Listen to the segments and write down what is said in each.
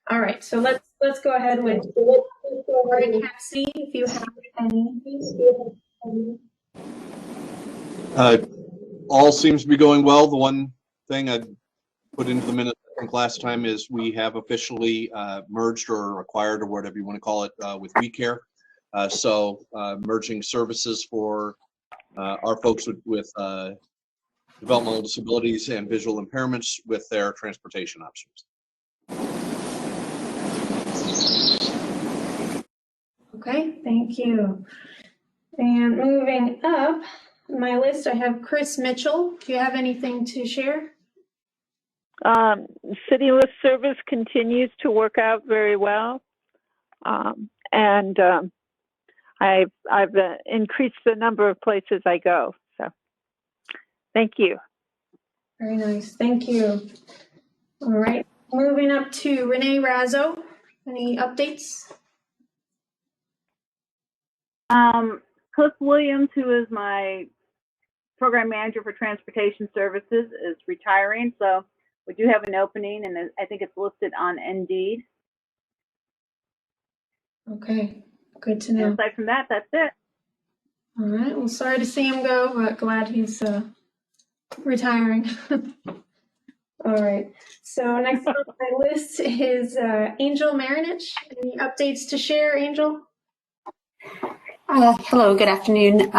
All right, so let's go ahead with recap C if you have any. All seems to be going well. The one thing I put into the minutes from last time is we have officially merged or acquired, or whatever you want to call it, with WeCare. So merging services for our folks with developmental disabilities and visual impairments with their transportation options. Okay, thank you. And moving up my list, I have Chris Mitchell. Do you have anything to share? City list service continues to work out very well. And I've increased the number of places I go. So thank you. Very nice. Thank you. All right. Moving up to Renee Razzo. Any updates? Cliff Williams, who is my program manager for transportation services, is retiring. So we do have an opening, and I think it's listed on Indeed. Okay, good to know. And aside from that, that's it. All right. Well, sorry to see him go, but glad he's retiring. All right. So next on my list is Angel Marinich. Any updates to share, Angel? Hello, good afternoon.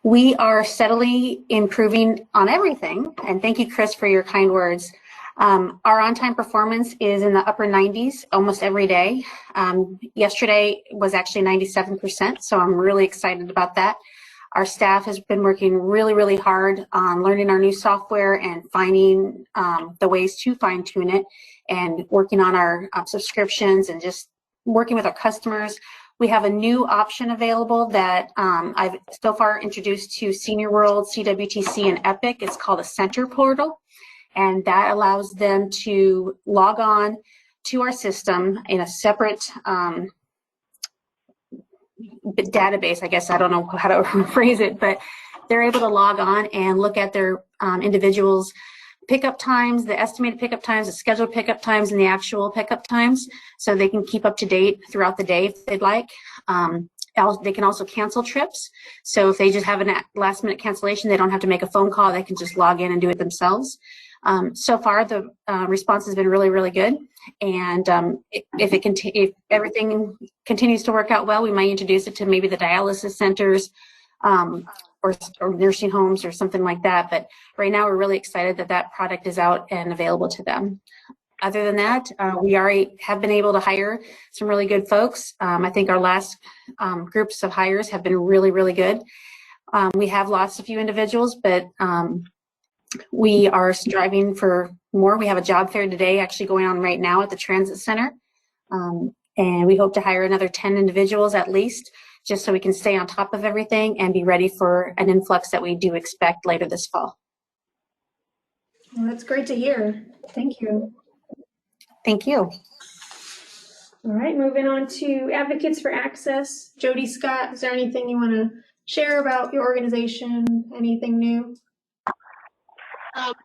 We are steadily improving on everything, and thank you, Chris, for your kind words. Our on-time performance is in the upper 90s almost every day. Yesterday was actually 97%, so I'm really excited about that. Our staff has been working really, really hard on learning our new software and finding the ways to fine-tune it, and working on our subscriptions and just working with our customers. We have a new option available that I've so far introduced to Senior World, CWTC, and Epic. It's called a Center Portal, and that allows them to log on to our system in a separate database, I guess. I don't know how to phrase it, but they're able to log on and look at their individuals' pickup times, the estimated pickup times, the scheduled pickup times, and the actual pickup times, so they can keep up to date throughout the day if they'd like. They can also cancel trips. So if they just have a last minute cancellation, they don't have to make a phone call. They can just log in and do it themselves. So far, the response has been really, really good. And if everything continues to work out well, we might introduce it to maybe the dialysis centers or nursing homes or something like that. But right now, we're really excited that that product is out and available to them. Other than that, we already have been able to hire some really good folks. I think our last groups of hires have been really, really good. We have lost a few individuals, but we are striving for more. We have a job fair today actually going on right now at the transit center. And we hope to hire another 10 individuals at least, just so we can stay on top of everything and be ready for an influx that we do expect later this fall. Well, that's great to hear. Thank you. Thank you. All right, moving on to Advocates for Access. Jody Scott, is there anything you want to share about your organization? Anything new?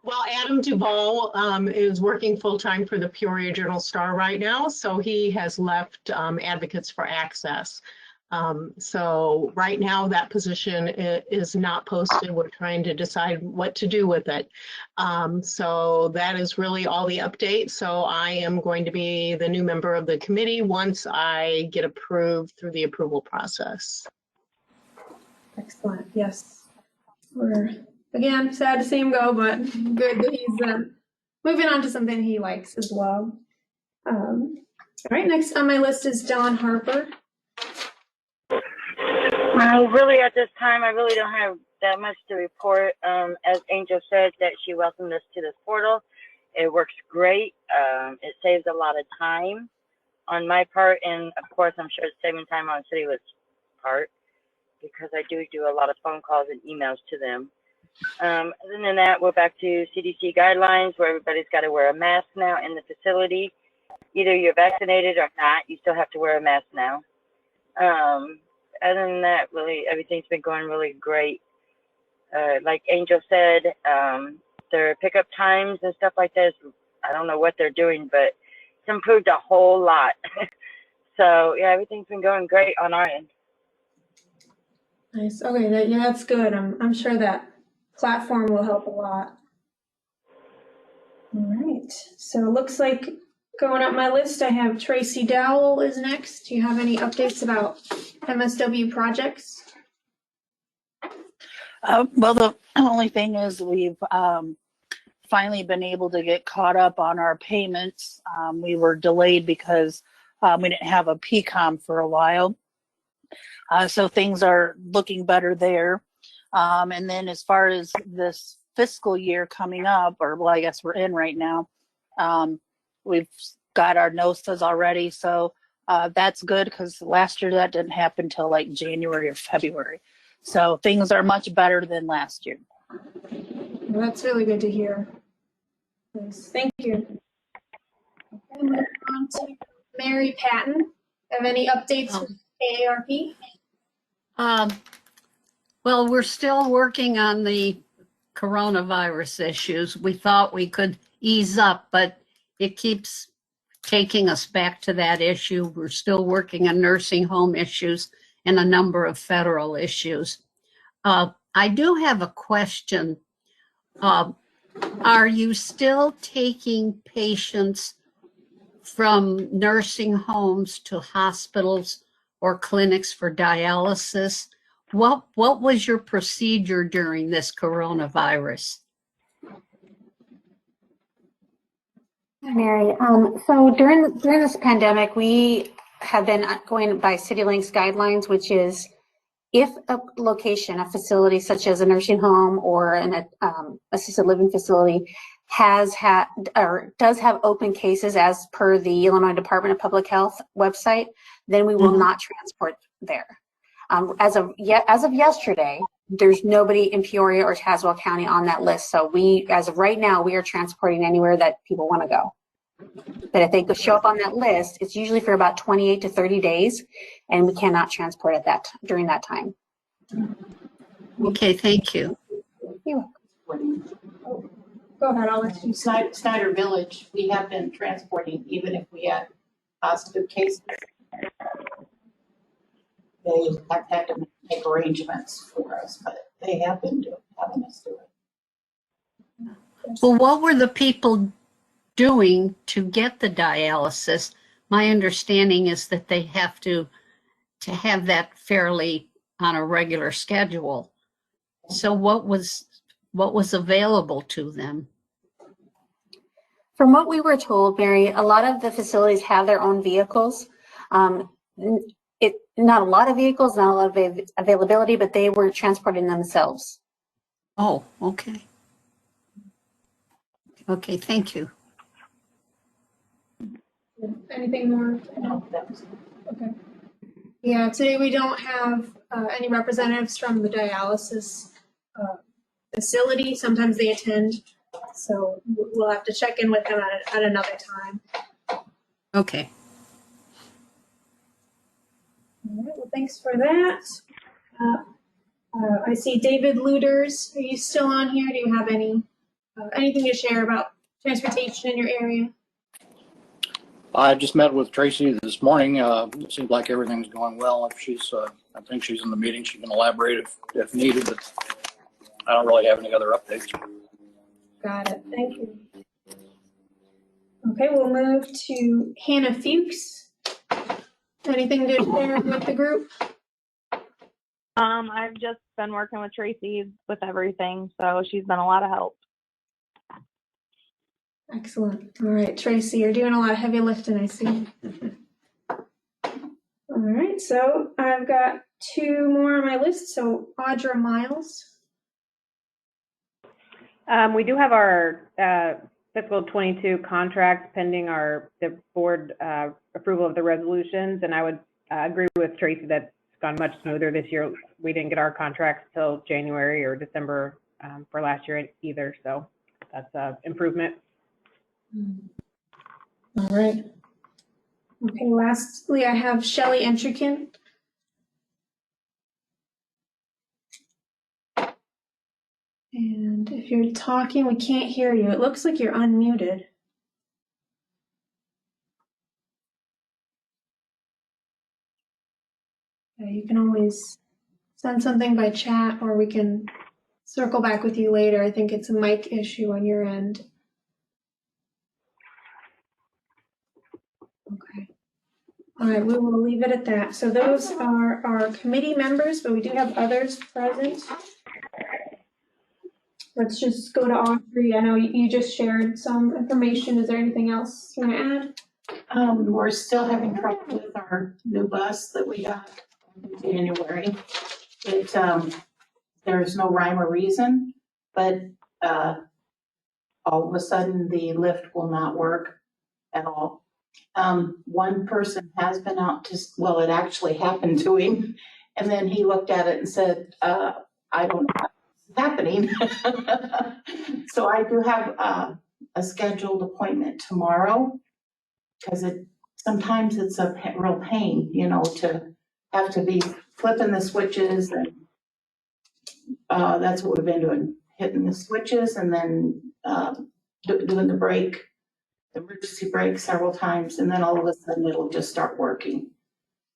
Well, Adam Duvall is working full-time for the Peoria Journal-Star right now, so he has left Advocates for Access. So right now that position is not posted. We're trying to decide what to do with it. So that is really all the updates. So I am going to be the new member of the committee once I get approved through the approval process. Excellent. Yes. We're, again, sad to see him go, but good that he's moving on to something he likes as well. All right, next on my list is Dawn Harper. Really, at this time, I really don't have that much to report. As Angel said, that she welcomed us to this portal. It works great. It saves a lot of time on my part, and of course, I'm sure it's saving time on CityList's part, because I do a lot of phone calls and emails to them. Other than that, we're back to CDC guidelines where everybody's got to wear a mask now in the facility. Either you're vaccinated or not, you still have to wear a mask now. Other than that, really, everything's been going really great. Like Angel said, their pickup times and stuff like this, I don't know what they're doing, but improved a whole lot. So yeah, everything's been going great on our end. Nice. Okay, yeah, that's good. I'm sure that platform will help a lot. All right. So it looks like going up my list, I have Tracy Dowell is next. Do you have any updates about MSW projects? Well, the only thing is we've finally been able to get caught up on our payments. We were delayed because we didn't have a PCOM for a while. So things are looking better there. And then as far as this fiscal year coming up, or well, I guess we're in right now, we've got our NOSAs already. So that's good because last year that didn't happen till like January or February. So things are much better than last year. Well, that's really good to hear. Yes, thank you. Okay, moving on to Mary Patton. Have any updates with AARP? Well, we're still working on the coronavirus issues. We thought we could ease up, but it keeps taking us back to that issue. We're still working on nursing home issues and a number of federal issues. I do have a question. Are you still taking patients from nursing homes to hospitals or clinics for dialysis? What was your procedure during this coronavirus? Mary, so during this pandemic, we have been going by CityLink's guidelines, which is if a location, a facility such as a nursing home or an assisted living facility has had or does have open cases as per the Illinois Department of Public Health website, then we will not transport there. As of yesterday, there's nobody in Peoria or Tazewell County on that list. So we, as of right now, we are transporting anywhere that people want to go. But if they show up on that list, it's usually for about 28 to 30 days, and we cannot transport at during that time. Okay, thank you. You're welcome. Go ahead, I'll let you. Snyder Village, we have been transporting even if we had positive cases. They have had to make arrangements for us, but they have been having us do it. Well, what were the people doing to get the dialysis? My understanding is that they have to have that fairly on a regular schedule. So what was available to them? From what we were told, Mary, a lot of the facilities have their own vehicles. Not a lot of vehicles, not a lot of availability, but they were transporting themselves. Oh, okay. Okay, thank you. Anything more? No, that was Okay. Yeah, today we don't have any representatives from the dialysis facility. Sometimes they attend, so we'll have to check in with them at another time. Okay. All right, well, thanks for that. I see David Luders. Are you still on here? Do you have anything to share about transportation in your area? I just met with Tracy this morning. It seems like everything's going well. If she's, I think she's in the meeting. She can elaborate if needed, but I don't really have any other updates. Got it. Thank you. Okay, we'll move to Hannah Fuchs. Anything to share with the group? I've just been working with Tracy with everything, so she's been a lot of help. Excellent. All right, Tracy, you're doing a lot of heavy lifting, I see. All right, so I've got two more on my list. So Audra Miles. We do have our fiscal 22 contract pending the board approval of the resolutions, and I would agree with Tracy that it's gone much smoother this year. We didn't get our contracts till January or December for last year either, so that's an improvement. All right. Okay, lastly, I have Shelley Entrikin. And if you're talking, we can't hear you. It looks like you're unmuted. You can always send something by chat, or we can circle back with you later. I think it's a mic issue on your end. Okay. All right, we will leave it at that. So those are our committee members, but we do have others present. Let's just go to Audrey. I know you just shared some information. Is there anything else you want to add? We're still having trouble with our new bus that we got in January. There's no rhyme or reason, but all of a sudden the lift will not work at all. One person has been out to, well, it actually happened to him, and then he looked at it and said, I don't know what's happening. So I do have a scheduled appointment tomorrow, because sometimes it's a real pain, you know, to have to be flipping the switches, and that's what we've been doing, hitting the switches and then doing the brake, the emergency brake several times, and then all of a sudden it'll just start working.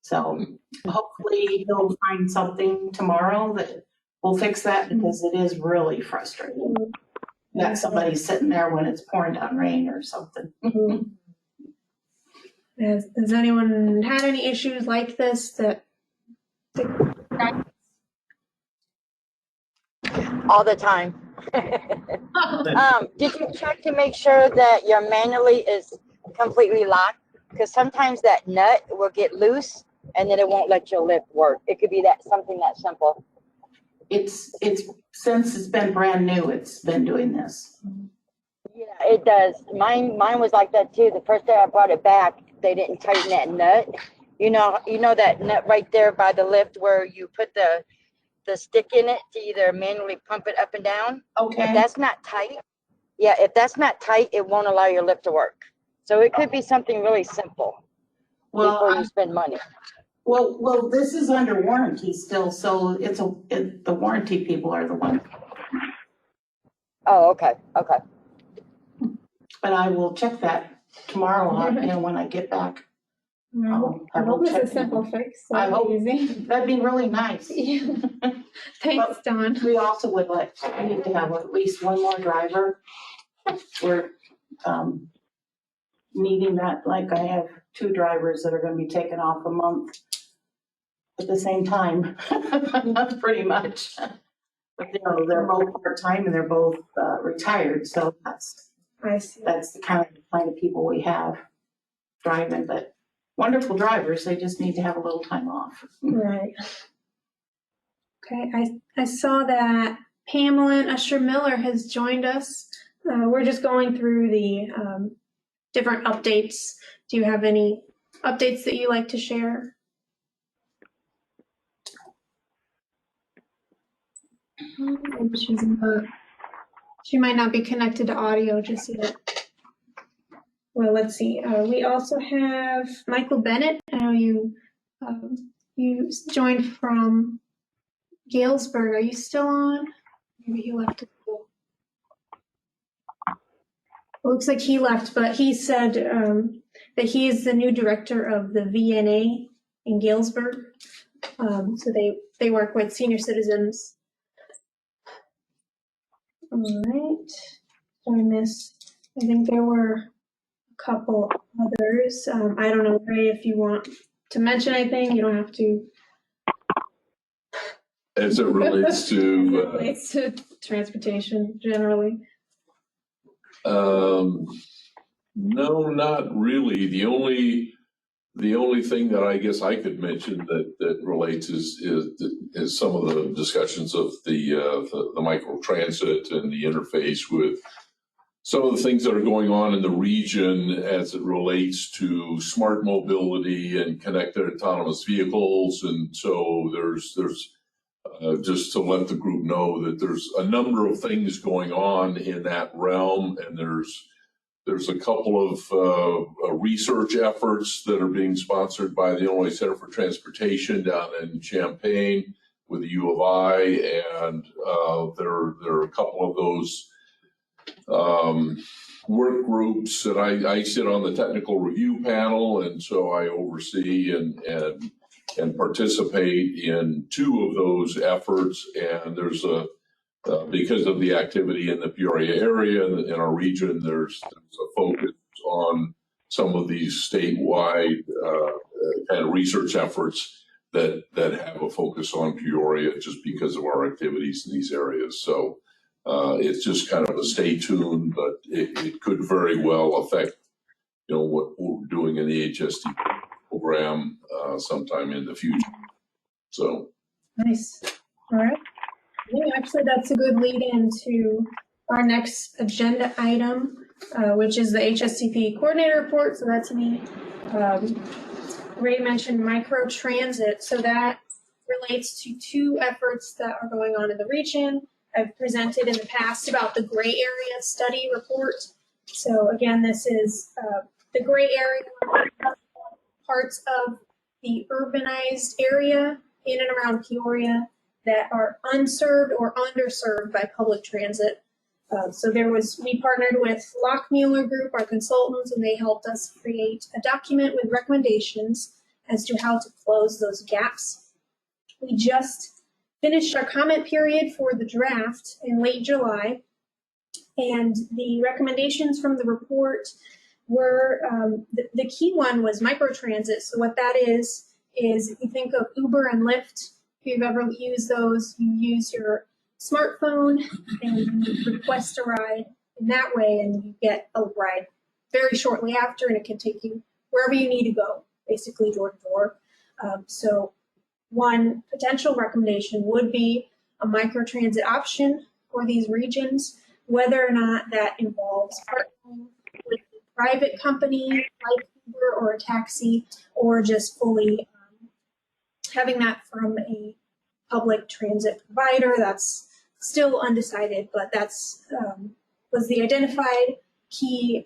So hopefully he'll find something tomorrow that will fix that, because it is really frustrating that somebody's sitting there when it's pouring down rain or something. Has anyone had any issues like this that? All the time. Did you check to make sure that your manually is completely locked? Because sometimes that nut will get loose and then it won't let your lift work. It could be something that simple. It's since it's been brand new, it's been doing this. Yeah, it does. Mine was like that too. The first day I brought it back, they didn't tighten that nut. You know that nut right there by the lift where you put the stick in it to either manually pump it up and down. Okay. If that's not tight, if that's not tight, it won't allow your lift to work. So it could be something really simple before you spend money. Well, this is under warranty still, so the warranty people are the ones. Oh, okay. But I will check that tomorrow, when I get back. I hope it's a simple fix. So I hope easy. That'd be really nice. Yeah. Thanks, Dawn. We also would need to have at least one more driver. We're needing that, like I have 2 drivers that are gonna be taken off a month at the same time, pretty much. But they're both part-time and they're both retired, so that's the kind of people we have driving, but wonderful drivers, they just need to have a little time off. Right. Okay, I saw that Pamela and Usher Miller has joined us. We're just going through the different updates. Do you have any updates that you like to share? She might not be connected to audio just yet. Well, let's see. We also have Michael Bennett. I know you joined from Galesburg. Are you still on? Maybe he left. It looks like he left, but he said that he is the new director of the VNA in Galesburg. So they work with senior citizens. All right. So I think there were a couple others. I don't know, Ray, if you want to mention anything, you don't have to. As it relates to transportation generally. No, not really. The only thing that I guess I could mention that relates is some of the discussions of the micro transit and the interface with some of the things that are going on in the region as it relates to smart mobility and connected autonomous vehicles. And so there's just to let the group know that there's a number of things going on in that realm, and there's a couple of research efforts that are being sponsored by the Illinois Center for Transportation down in Champaign with the U of I, and there are a couple of those work groups that I sit on the technical review panel, and so I oversee and and participate in 2 of those efforts. And there's because of the activity in the Peoria area and in our region, there's a focus on some of these statewide kind of research efforts that have a focus on Peoria just because of our activities in these areas. So it's just kind of a stay tuned, but it could very well affect, what we're doing in the HSTP program sometime in the future. So Nice. All right. Yeah, actually, that's a good lead into our next agenda item, which is the HSTP coordinator report. So that's me. Ray mentioned microtransit. So that relates to 2 efforts that are going on in the region. I've presented in the past about the gray area study report. So again, this is the gray area, parts of the urbanized area in and around Peoria that are unserved or underserved by public transit. So we partnered with Lockmuller Group, our consultants, and they helped us create a document with recommendations as to how to close those gaps. We just finished our comment period for the draft in late July, and the recommendations from the report were, the key one was microtransit. So what that is if you think of Uber and Lyft, if you've ever used those, you use your smartphone and you request a ride in that way, and you get a ride very shortly after, and it can take you wherever you need to go, basically door to door. So one potential recommendation would be a microtransit option for these regions, whether or not that involves partnering with a private company like Uber or a taxi, or just fully having that from a public transit provider. That's still undecided, but that's was the identified key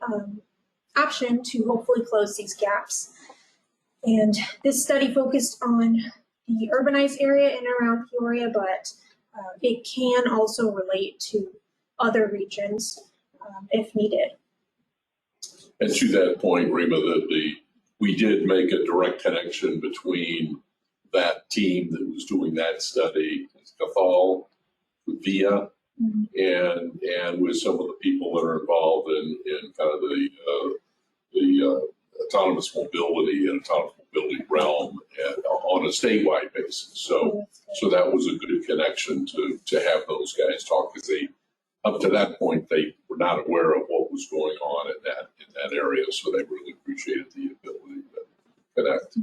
option to hopefully close these gaps. And this study focused on the urbanized area in and around Peoria, but it can also relate to other regions if needed. And to that point, Rima, we did make a direct connection between that team that was doing that study, Cathal, VIA, and with some of the people that are involved in kind of the autonomous mobility and autonomous mobility realm on a statewide basis. So that was a good connection to have those guys talk, because up to that point, they were not aware of what was going on in that area. So they really appreciated the ability to connect.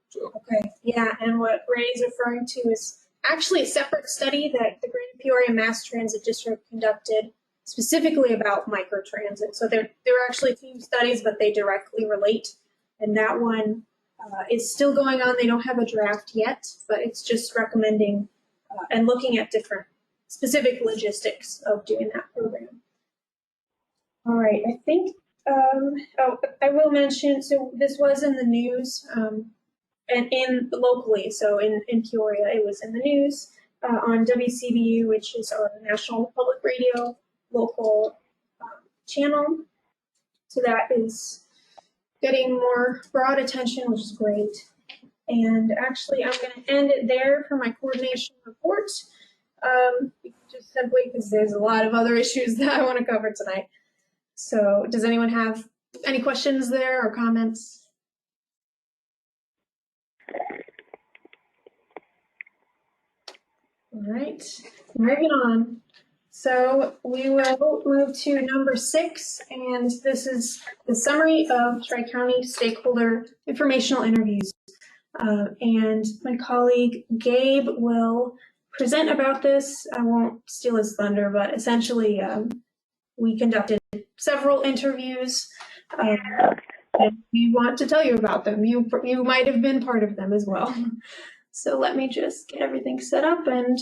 So. Okay, yeah, and what Ray is referring to is actually a separate study that the Greater Peoria Mass Transit District conducted specifically about microtransit. So there are actually 2 studies, but they directly relate. And that one is still going on. They don't have a draft yet, but it's just recommending and looking at different specific logistics of doing that program. All right, I think, I will mention, so this was in the news, and locally, so in Peoria, it was in the news on WCBU, which is our National Public Radio local channel. So that is getting more broad attention, which is great. And actually, I'm going to end it there for my coordination report, just simply because there's a lot of other issues that I want to cover tonight. So does anyone have any questions there or comments? All right, moving on. So we will move to number 6, and this is the summary of Tri-County stakeholder informational interviews. And my colleague Gabe will present about this. I won't steal his thunder, but essentially we conducted several interviews, and we want to tell you about them. You might have been part of them as well. So let me just get everything set up and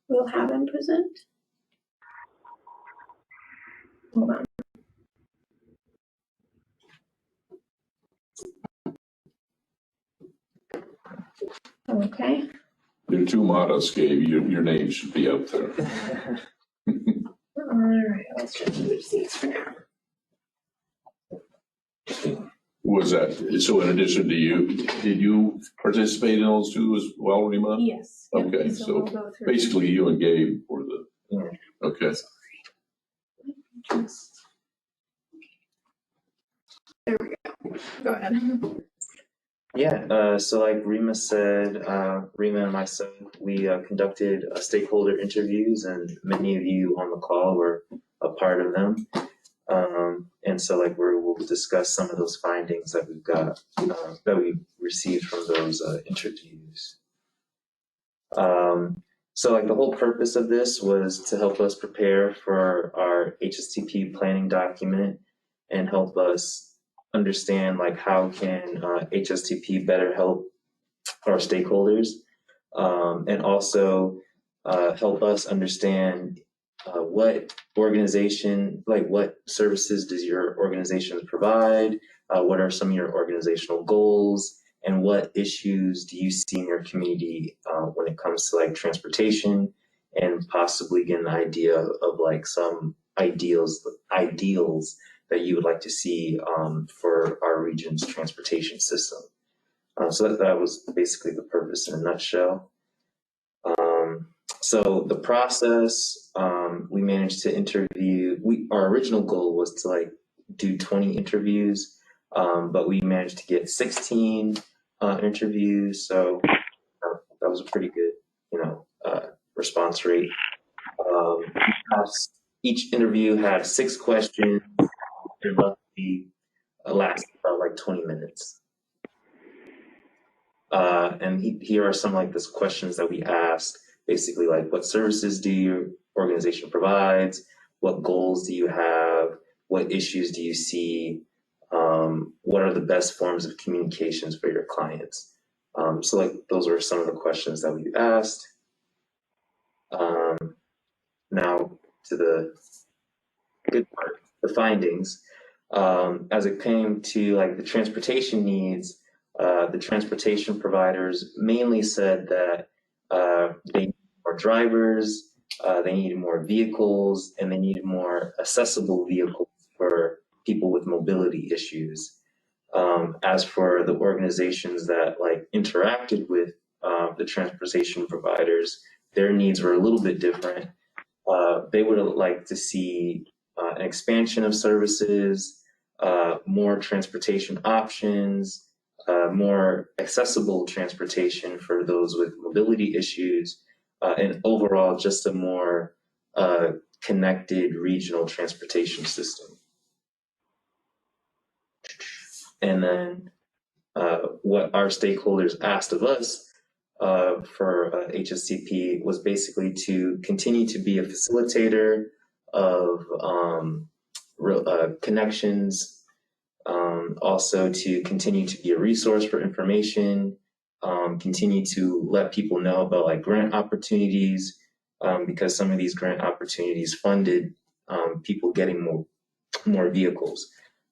we'll have him present. Hold on. Okay. You're too modest, Gabe. Your name should be up there. All right, let's just move seats for now. Was that, so in addition to you, did you participate in those two as well, Rima? Yes. Yep. Okay, we'll so go through. basically you and Gabe were the, okay. There we go. Go ahead. Yeah, so like Rima said, Rima and myself, we conducted stakeholder interviews, and many of you on the call were a part of them. And so like we'll discuss some of those findings that we've got, that we received from those interviews. So like the whole purpose of this was to help us prepare for our HSTP planning document and help us understand like how can HSTP better help our stakeholders, and also help us understand what organization, like what services does your organization provide, what are some of your organizational goals, and what issues do you see in your community when it comes to like transportation, and possibly get an idea of like some ideals that you would like to see for our region's transportation system. So that was basically the purpose in a nutshell. So the process, we managed to interview, our original goal was to like do 20 interviews, but we managed to get 16 interviews. So that was a pretty good, response rate. Each interview had 6 questions. It roughly lasted about like 20 minutes. And here are some like the questions that we asked. Basically, like what services do your organization provides? What goals do you have? What issues do you see? What are the best forms of communications for your clients? So like those are some of the questions that we asked. Now to the good part, the findings. As it came to like the transportation needs, the transportation providers mainly said that they need more drivers, they needed more vehicles, and they needed more accessible vehicles for people with mobility issues. As for the organizations that like interacted with the transportation providers, their needs were a little bit different. They would like to see an expansion of services, more transportation options, more accessible transportation for those with mobility issues, and overall just a more connected regional transportation system. And then what our stakeholders asked of us for HSTP was basically to continue to be a facilitator of connections, also to continue to be a resource for information, continue to let people know about like grant opportunities, because some of these grant opportunities funded people getting more vehicles.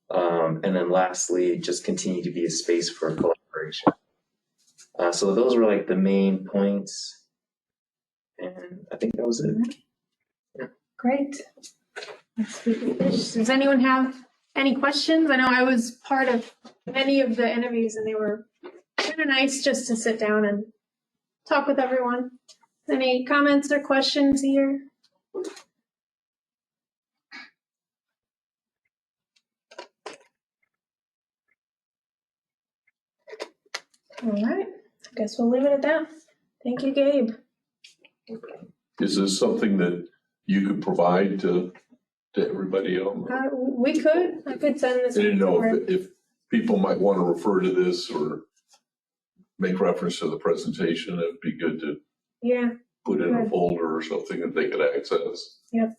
And then lastly, just continue to be a space for collaboration. So those were like the main points. And I think that was it. Yeah. Great. Does anyone have any questions? I know I was part of many of the interviews and they were kind of nice just to sit down and talk with everyone. Any comments or questions here? All right, I guess we'll leave it at that. Thank you, Gabe. Is this something that you could provide to everybody else? We could. I could send this. I didn't know if people might want to refer to this or make reference to the presentation. It'd be good to put in a folder or something that they could access. Yep,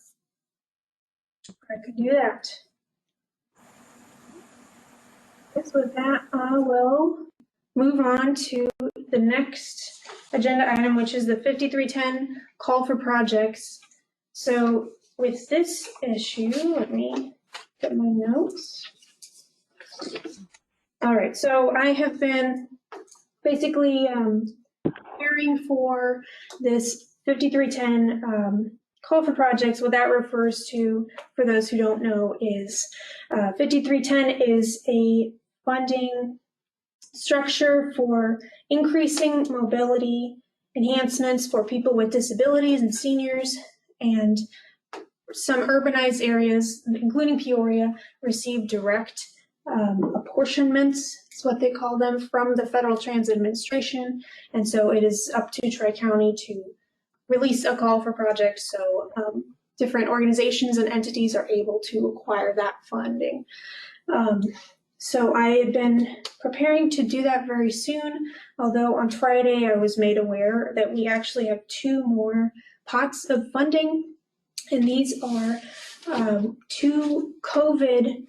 I could do that. I guess with that, I will move on to the next agenda item, which is the 5310 call for projects. So with this issue, let me get my notes. All right, so I have been basically preparing for this 5310 call for projects. What that refers to, for those who don't know, is 5310 is a funding structure for increasing mobility, enhancements for people with disabilities and seniors, and some urbanized areas, including Peoria, receive direct apportionments, is what they call them, from the Federal Transit Administration. And so it is up to Tri-County to release a call for projects so different organizations and entities are able to acquire that funding. So I had been preparing to do that very soon, although on Friday I was made aware that we actually have 2 more pots of funding, and these are 2 COVID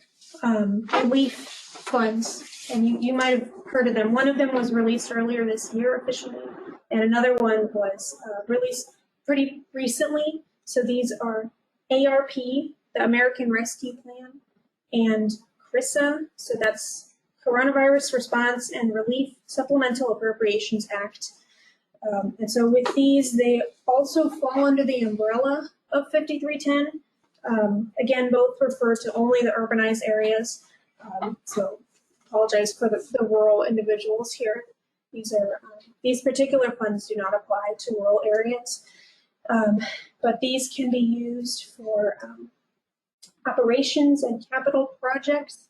relief funds, and you might have heard of them. One of them was released earlier this year officially, and another one was released pretty recently. So these are ARP, the American Rescue Plan, and CRISA, so that's Coronavirus Response and Relief Supplemental Appropriations Act. And so with these, they also fall under the umbrella of 5310. Again, both refer to only the urbanized areas. So apologize for the rural individuals here. These particular funds do not apply to rural areas, but these can be used for operations and capital projects.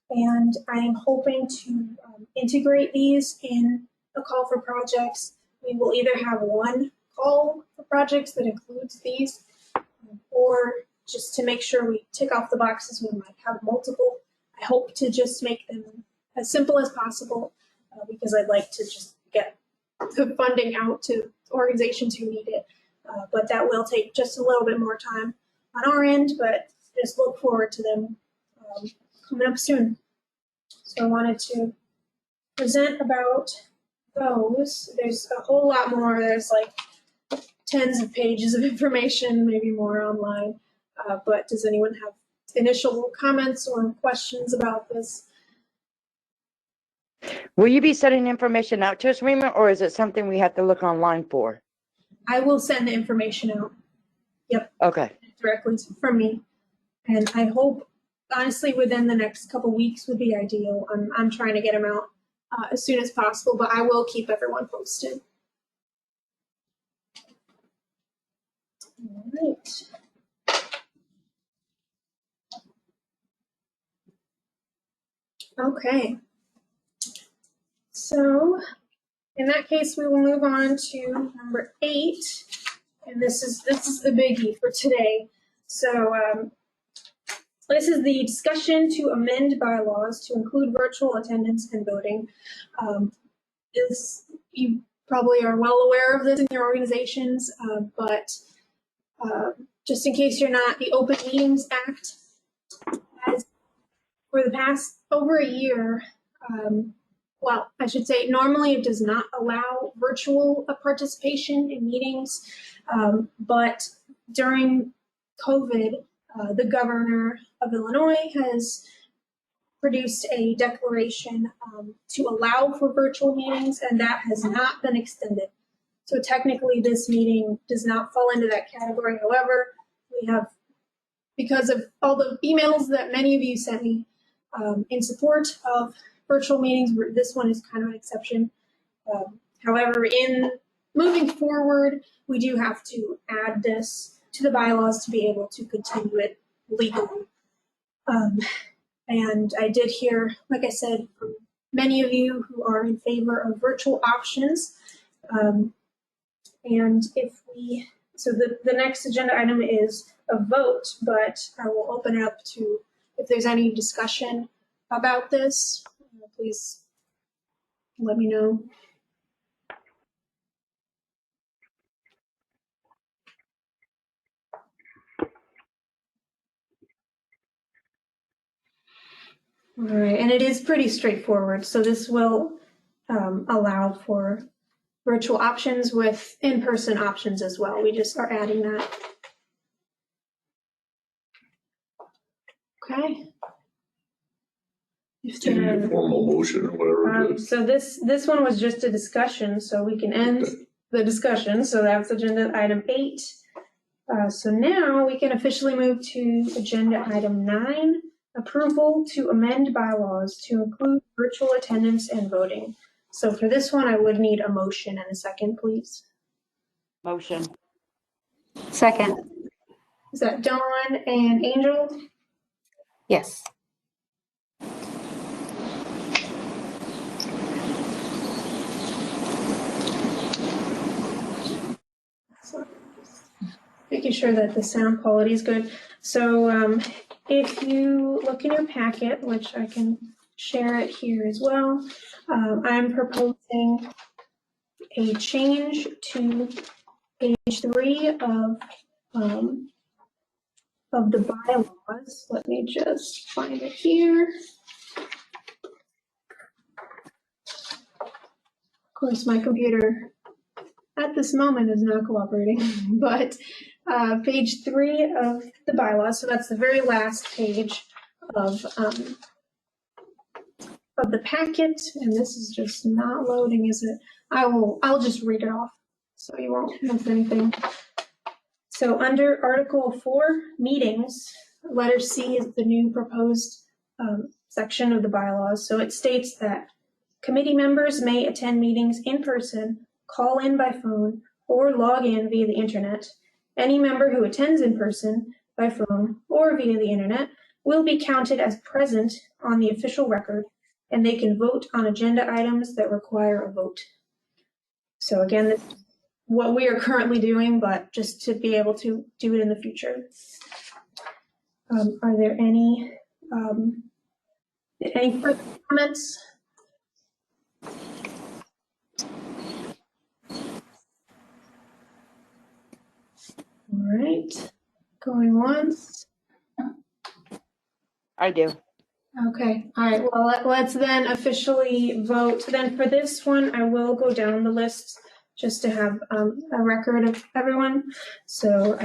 And I am hoping to integrate these in a call for projects. We will either have one call for projects that includes these, or just to make sure we tick off the boxes, we might have multiple. I hope to just make them as simple as possible because I'd like to just get the funding out to organizations who need it. But that will take just a little bit more time on our end, but just look forward to them coming up soon. So I wanted to present about those. There's a whole lot more. There's like tens of pages of information, maybe more online. But does anyone have initial comments or questions about this? Will you be sending information out to us, Rima, or is it something we have to look online for? I will send the information out. Yep. Okay. Directly from me. And I hope, honestly, within the next couple weeks would be ideal. I'm trying to get them out as soon as possible, but I will keep everyone posted. All right. Okay. So in that case, we will move on to number 8, and this is the biggie for today. So this is the discussion to amend bylaws to include virtual attendance and voting. You probably are well aware of this in your organizations, but just in case you're not, the Open Meetings Act has, for the past over a year, well, I should say, normally it does not allow virtual participation in meetings, but during COVID, the governor of Illinois has produced a declaration to allow for virtual meetings, and that has not been extended. So technically, this meeting does not fall into that category. However, we have, because of all the emails that many of you sent me in support of virtual meetings, this one is kind of an exception. However, in moving forward, we do have to add this to the bylaws to be able to continue it legally. And I did hear, like I said, from many of you who are in favor of virtual options. And so the next agenda item is a vote, but I will open it up to if there's any discussion about this. Please let me know. All right, and it is pretty straightforward. So this will allow for virtual options with in-person options as well. We just are adding that. Okay. Do you need a formal motion or whatever? So this one was just a discussion, so we can end the discussion. So that's agenda item 8. So now we can officially move to agenda item 9, approval to amend bylaws to include virtual attendance and voting. So for this one, I would need a motion and a second, please. Motion. Second. Is that Dawn and Angel? Yes. So making sure that the sound quality is good. So if you look in your packet, which I can share it here as well, I'm proposing a change to page 3 of the bylaws. Let me just find it here. Of course, my computer at this moment is not cooperating, but page 3 of the bylaws, so that's the very last page of the packet, and this is just not loading, is it? I'll just read it off so you won't miss anything. So under Article 4, meetings, letter C is the new proposed section of the bylaws. So it states that committee members may attend meetings in person, call in by phone, or log in via the internet. Any member who attends in person, by phone, or via the internet will be counted as present on the official record, and they can vote on agenda items that require a vote. So again, this is what we are currently doing, but just to be able to do it in the future. Are there any further comments? All right, going once. I do. Okay, all right, well, let's then officially vote. Then for this one, I will go down the list just to have a record of everyone. So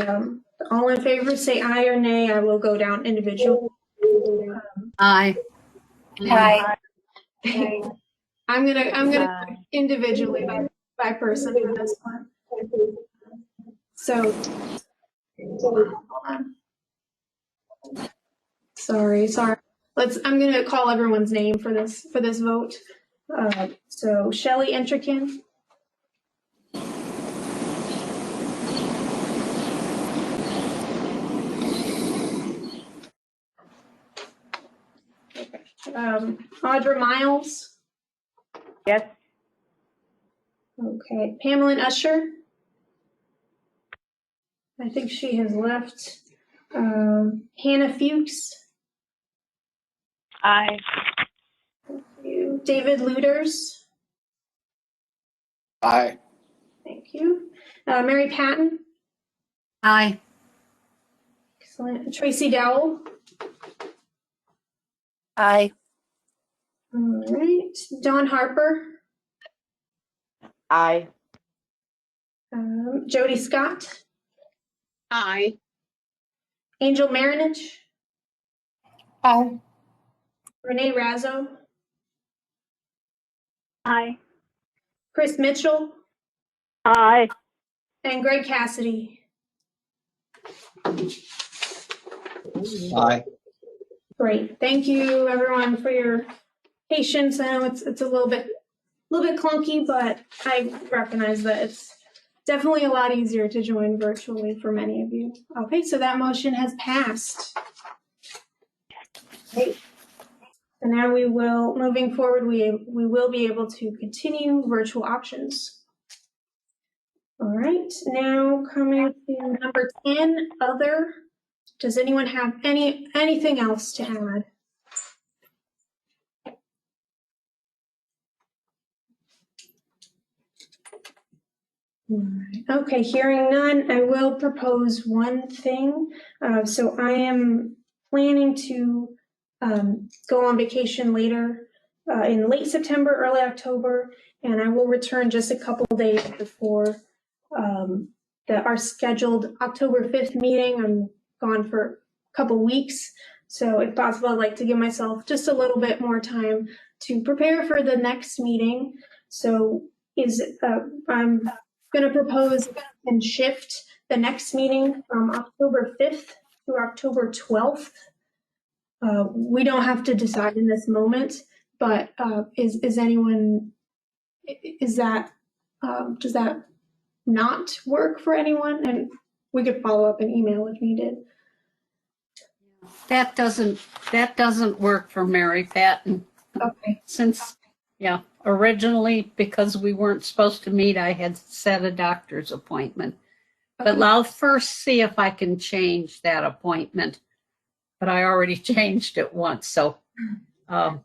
all in favor, say aye or nay. I will go down individually. Aye. Aye. I'm gonna individually by person for this one. So, hold on. Sorry. I'm gonna call everyone's name for this vote. So Shelley Entrikin. Audra Miles. Yes. Okay. Pamela Usher. I think she has left. Hannah Fuchs. Aye. Thank you. David Luders. Aye. Thank you. Mary Patton. Aye. Excellent. Tracy Dowell. Aye. All right. Dawn Harper. Aye. Jody Scott. Aye. Angel Marinich. Aye. Renee Razzo. Aye. Chris Mitchell. Aye. And Greg Cassidy. Aye. Great. Thank you, everyone, for your patience. I know it's a little bit clunky, but I recognize that it's definitely a lot easier to join virtually for many of you. Okay, so that motion has passed. Great. So now moving forward, we will be able to continue virtual options. All right, now coming to number 10, other. Does anyone have anything else to add? Okay, hearing none, I will propose one thing. So I am planning to go on vacation later in late September, early October, and I will return just a couple of days before our scheduled October 5th meeting. I'm gone for a couple weeks, so if possible, I'd like to give myself just a little bit more time to prepare for the next meeting. So I'm going to propose and shift the next meeting from October 5th to October 12th. We don't have to decide in this moment, but is anyone, is that, does that not work for anyone? And we could follow up an email if needed. That doesn't work for Mary Patton. Okay. Since, yeah, originally, because we weren't supposed to meet, I had set a doctor's appointment. But Okay. I'll first see if I can change that appointment. But I already changed it once, so, but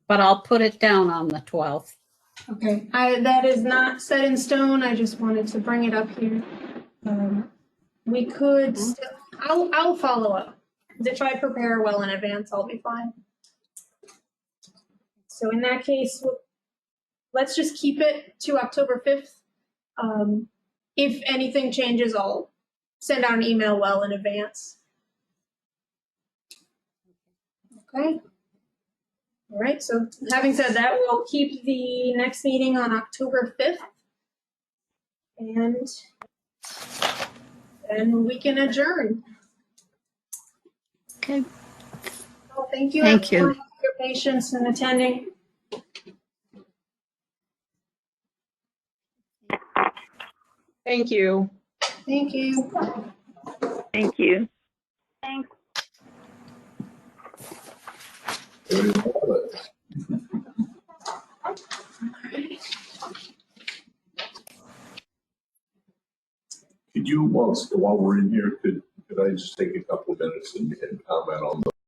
I'll put it down on the 12th. Okay, that is not set in stone. I just wanted to bring it up here. We could still, I'll follow up. If I prepare well in advance, I'll be fine. So in that case, let's just keep it to October 5th. If anything changes, I'll send out an email well in advance. Okay. All right, so having said that, we'll keep the next meeting on October 5th. And then we can adjourn. Okay. Well, thank you Thank everyone you. for your patience in attending. Thank you. Thank you. Thank you. Thanks. There you have it. Could you, while we're in here, could I just take a couple of minutes and comment on the